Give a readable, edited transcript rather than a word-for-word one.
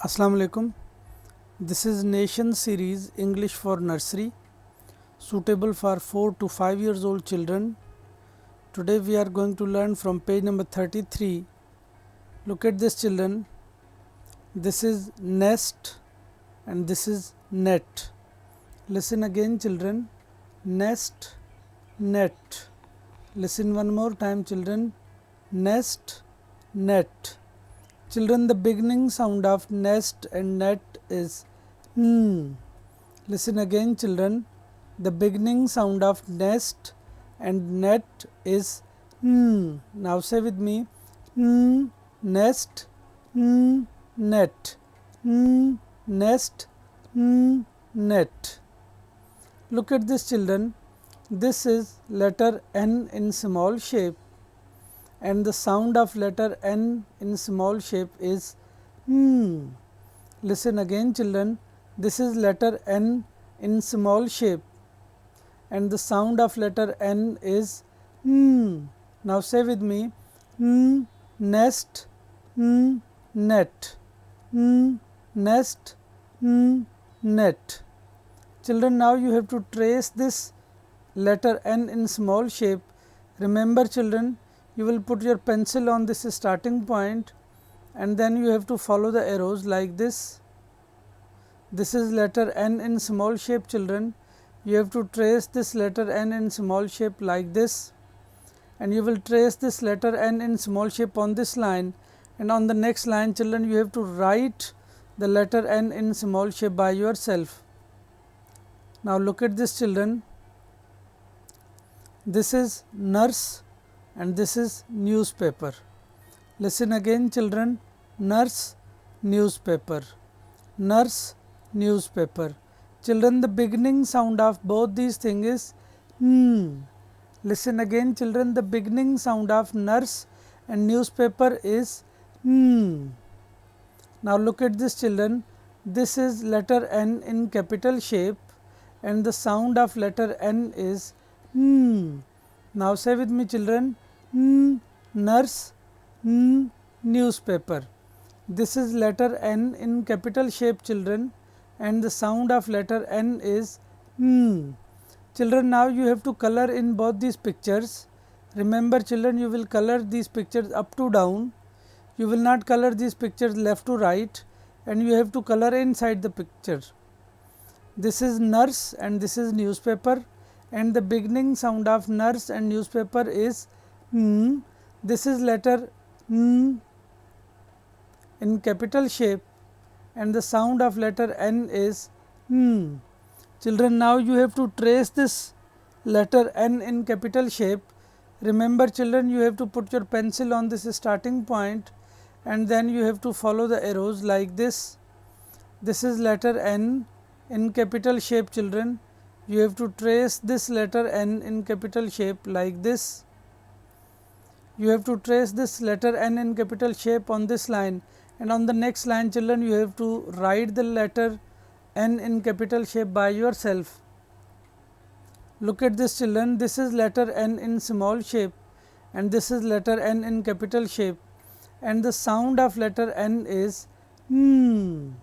Assalamu alaikum. This is Nation series English for Nursery, suitable for 4 to 5 years old children. Today we are going to learn from page number 33. Look at this, children. This is nest and this is net. Listen again, children. Nest, net. Listen one more time, children. Nest, net. Children, the beginning sound of nest and net is n. Listen again, children. The beginning sound of nest and net is n. Now say with me, n, nest, n, net, n, nest, n, net. Look at this, children. This is letter N in small shape, and the sound of letter N in small shape is n. Listen again, children. This is letter N in small shape, and the sound of letter N is n. Now say with me, n, nest, n, net, n, nest, n, net. Children, now you have to trace this letter N in small shape. Remember, children, you will put your pencil on this starting point and then you have to follow the arrows like this. This is letter N in small shape, children. You have to trace this letter N in small shape like this, and you will trace this letter N in small shape on this line, and on the next line, children, you have to write the letter N in small shape by yourself. Now look at this, children. This is nurse and this is newspaper. Listen again, children. Nurse, newspaper. Nurse, newspaper. Children, the beginning sound of both these things is n. Listen again, children. The beginning sound of nurse and newspaper is n. Now look at this, children. This is letter N in capital shape, and the sound of letter N is n. Now say with me, children. N, nurse, n, newspaper. This is letter N in capital shape, children, and the sound of letter N is n. Children, now you have to color in both these pictures. Remember, children, you will color these pictures up to down. You will not color these pictures left to right, and you have to color inside the picture. This is nurse and this is newspaper, and the beginning sound of nurse and newspaper is n. This is letter n in capital shape, and the sound of letter N is n. Children, now you have to trace this letter N in capital shape. Remember, children, you have to put your pencil on this starting point and then you have to follow the arrows like this. This is letter N in capital shape, children. You have to trace this letter N in capital shape like this. You have to trace this letter N in capital shape on this line, and on the next line, children, you have to write the letter N in capital shape by yourself. Look at this, children. This is letter N in small shape and this is letter N in capital shape, and the sound of letter N is n.